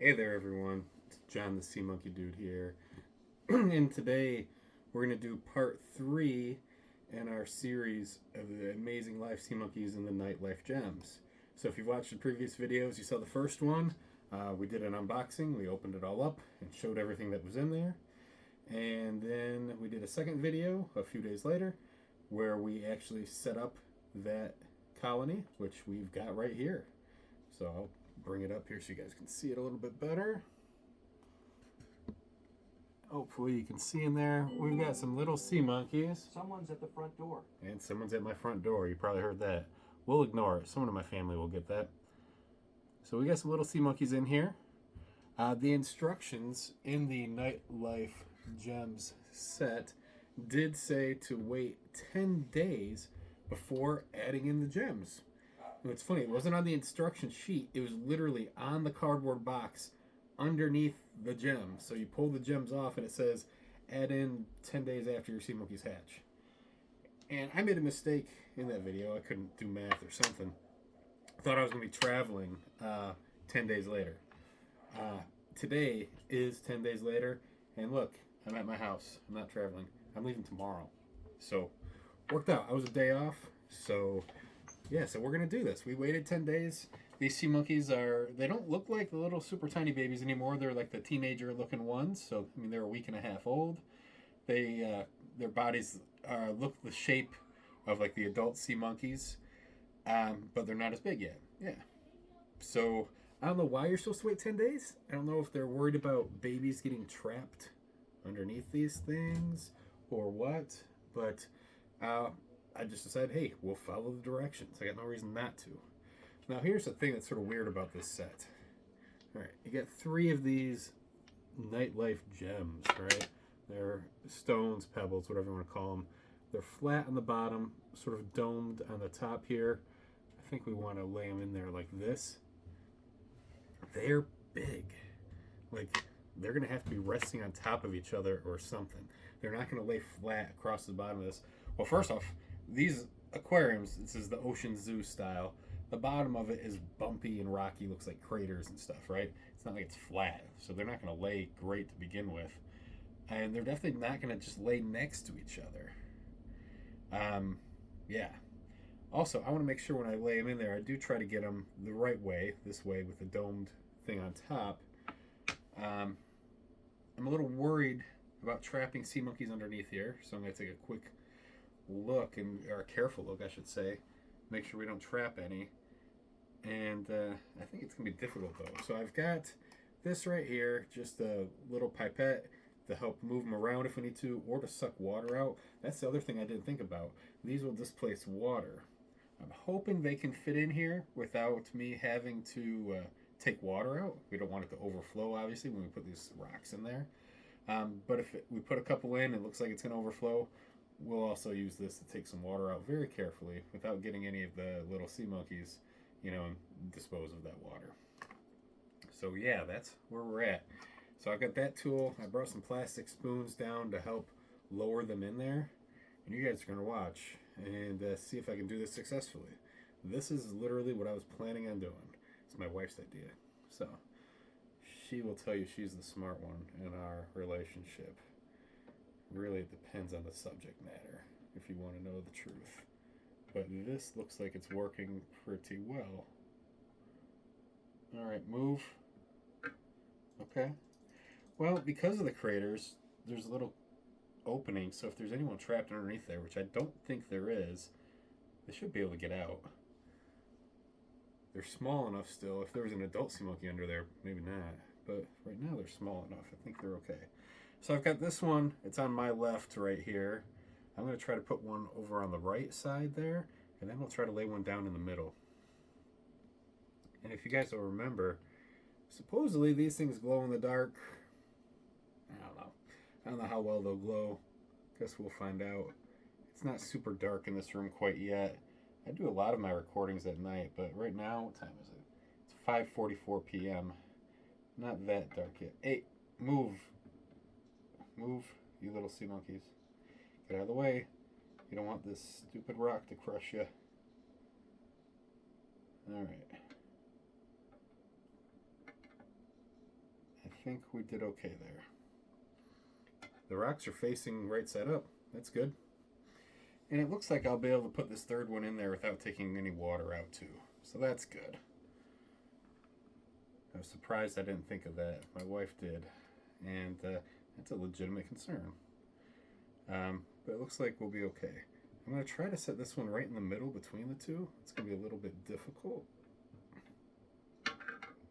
Hey there, everyone. It's John the Sea Monkey Dude here. And today we're going to do part three in our series of the amazing life sea monkeys and the nightlife gems. So, if you've watched the previous videos, you saw the first one. We did an unboxing, we opened it all up and showed everything that was in there. And then we did a second video a few days later where we actually set up that colony, which we've got right here. So, I'll bring it up here so you guys can see it a little bit better. Hopefully you can see in there, we've got some little sea monkeys. Someone's at the front door. And someone's at my front door. You probably heard that. We'll ignore it. Someone in my family will get that. So we got some little sea monkeys in here. The instructions in the Nightlife Gems set did say to wait 10 days before adding in the gems. And it's funny, it wasn't on the instruction sheet. It was literally on the cardboard box underneath the gems. So you pull the gems off and it says add in 10 days after your sea monkeys hatch. And I made a mistake in that video. I couldn't do math or something. I thought I was going to be traveling 10 days later. Today is 10 days later. And look, I'm at my house. I'm not traveling. I'm leaving tomorrow. So, worked out. I was a day off. So, yeah, so we're going to do this. We waited 10 days. These sea monkeys they don't look like the little super tiny babies anymore. They're like the teenager looking ones. So, I mean, they're a week and a half old. Their bodies look the shape of like the adult sea monkeys, but they're not as big yet. Yeah. So, I don't know why you're supposed to wait 10 days. I don't know if they're worried about babies getting trapped underneath these things or what, but I just decided, hey, we'll follow the directions. I got no reason not to. Now, here's the thing that's sort of weird about this set. All right, you get 3 of these nightlife gems, right? They're stones, pebbles, whatever you want to call them. They're flat on the bottom, sort of domed on the top here. I think we want to lay them in there like this. They're big. Like, they're going to have to be resting on top of each other or something. They're not going to lay flat across the bottom of this. Well, first off, these aquariums, this is the Ocean Zoo style. The bottom of it is bumpy and rocky, looks like craters and stuff, right? It's not like it's flat, so they're not going to lay great to begin with. And they're definitely not going to just lay next to each other. Yeah. Also, I want to make sure when I lay them in there, I do try to get them the right way, this way with the domed thing on top. I'm a little worried about trapping sea monkeys underneath here, so I'm going to take a quick look, or a careful look, I should say. Make sure we don't trap any. And I think it's going to be difficult, though. So I've got this right here, just a little pipette to help move them around if we need to, or to suck water out. That's the other thing I didn't think about. These will displace water. I'm hoping they can fit in here without me having to take water out. We don't want it to overflow, obviously, when we put these rocks in there. But if we put a couple in, it looks like it's going to overflow. We'll also use this to take some water out very carefully without getting any of the little sea monkeys, and dispose of that water. So yeah, that's where we're at. So I've got that tool. I brought some plastic spoons down to help lower them in there. And you guys are going to watch and see if I can do this successfully. This is literally what I was planning on doing. It's my wife's idea. So she will tell you she's the smart one in our relationship. Really, it depends on the subject matter, if you want to know the truth. But this looks like it's working pretty well. All right, move. Okay. Well, because of the craters, there's a little opening, so if there's anyone trapped underneath there, which I don't think there is, they should be able to get out. They're small enough still. If there was an adult sea monkey under there, maybe not. But right now they're small enough. I think they're okay. So I've got this one. It's on my left right here. I'm going to try to put one over on the right side there, and then I'll try to lay one down in the middle. And if you guys will remember, supposedly these things glow in the dark. I don't know how well they'll glow. Guess we'll find out. It's not super dark in this room quite yet. I do a lot of my recordings at night, but right now, what time is it? It's 5:44 p.m. Not that dark yet. Hey, move. Move, you little sea monkeys. Get out of the way. You don't want this stupid rock to crush you. Alright. think we did okay there. The rocks are facing right side up. That's good. And it looks like I'll be able to put this third one in there without taking any water out too. So that's good. I was surprised I didn't think of that. My wife did. And that's a legitimate concern. But it looks like we'll be okay. I'm going to try to set this one right in the middle between the two. It's going to be a little bit difficult.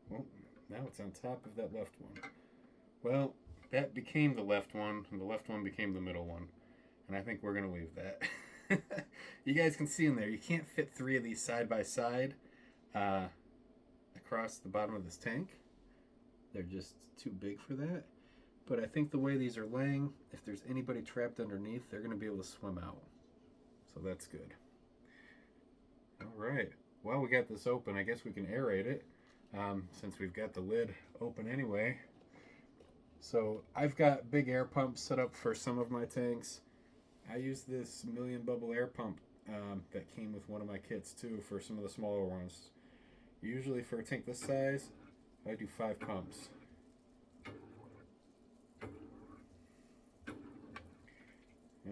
Well, now it's on top of that left one. Well, that became the left one, and the left one became the middle one. And I think we're going to leave that. You guys can see in there, you can't fit 3 of these side by side across the bottom of this tank. They're just too big for that. But I think the way these are laying, if there's anybody trapped underneath, they're going to be able to swim out. So that's good. All right. Well, we got this open. I guess we can aerate it since we've got the lid open anyway. So I've got big air pumps set up for some of my tanks. I use this million bubble air pump that came with one of my kits too for some of the smaller ones. Usually for a tank this size, I do 5 pumps.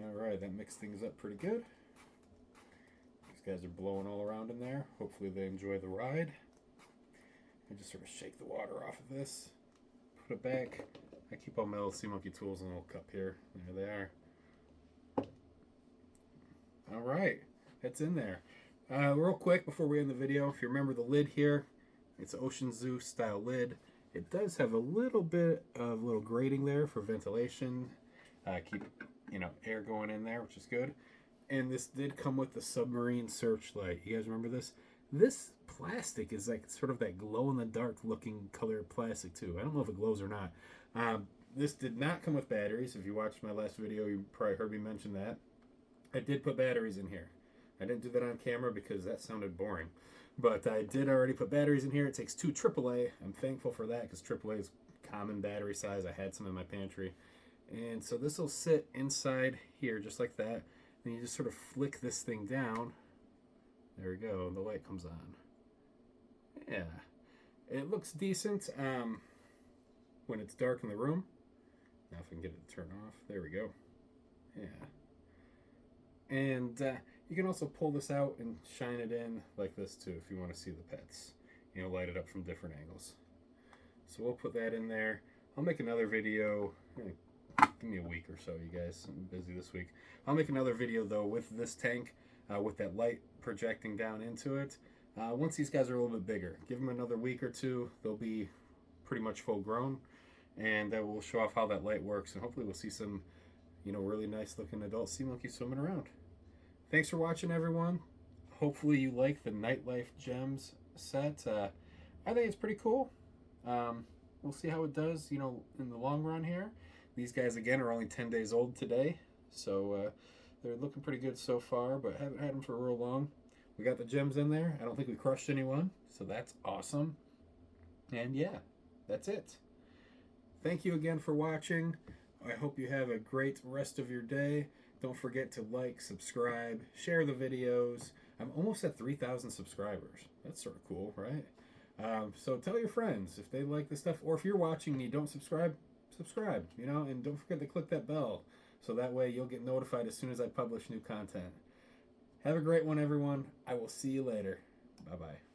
Alright, that mixed things up pretty good. These guys are blowing all around in there. Hopefully they enjoy the ride. I just sort of shake the water off of this, put it back. I keep all my little sea monkey tools in a little cup here. There they are. Alright, that's in there. Real quick before we end the video, if you remember the lid here, it's an Ocean Zoo style lid. It does have a little bit of little grating there for ventilation. Keep air going in there, which is good. And this did come with the submarine searchlight. You guys remember this? This plastic is like sort of that glow-in-the-dark looking color plastic too. I don't know if it glows or not. This did not come with batteries. If you watched my last video, you probably heard me mention that. I did put batteries in here. I didn't do that on camera because that sounded boring. But I did already put batteries in here. It takes 2 AAA. I'm thankful for that because AAA is common battery size. I had some in my pantry. And so this will sit inside here just like that. And you just sort of flick this thing down. There we go. The light comes on. Yeah. It looks decent when it's dark in the room. Now if I can get it to turn off. There we go. Yeah. And you can also pull this out and shine it in like this too if you want to see the pets. Light it up from different angles. So we'll put that in there. I'll make another video. Give me a week or so, you guys. I'm busy this week. I'll make another video though with this tank, with that light projecting down into it. Once these guys are a little bit bigger, give them another week or two. They'll be pretty much full grown, and we'll show off how that light works, and hopefully we'll see some, really nice looking adult sea monkeys swimming around. Thanks for watching, everyone. Hopefully you like the Nightlife Gems set. I think it's pretty cool. We'll see how it does, in the long run here. These guys, again, are only 10 days old today, so they're looking pretty good so far, but haven't had them for real long. We got the gems in there. I don't think we crushed anyone, so that's awesome. And yeah, that's it. Thank you again for watching. I hope you have a great rest of your day. Don't forget to like, subscribe, share the videos. I'm almost at 3,000 subscribers. That's sort of cool, right? So tell your friends if they like this stuff, or if you're watching and you don't subscribe, and don't forget to click that bell so that way you'll get notified as soon as I publish new content. Have a great one, everyone. I will see you later. Bye-bye.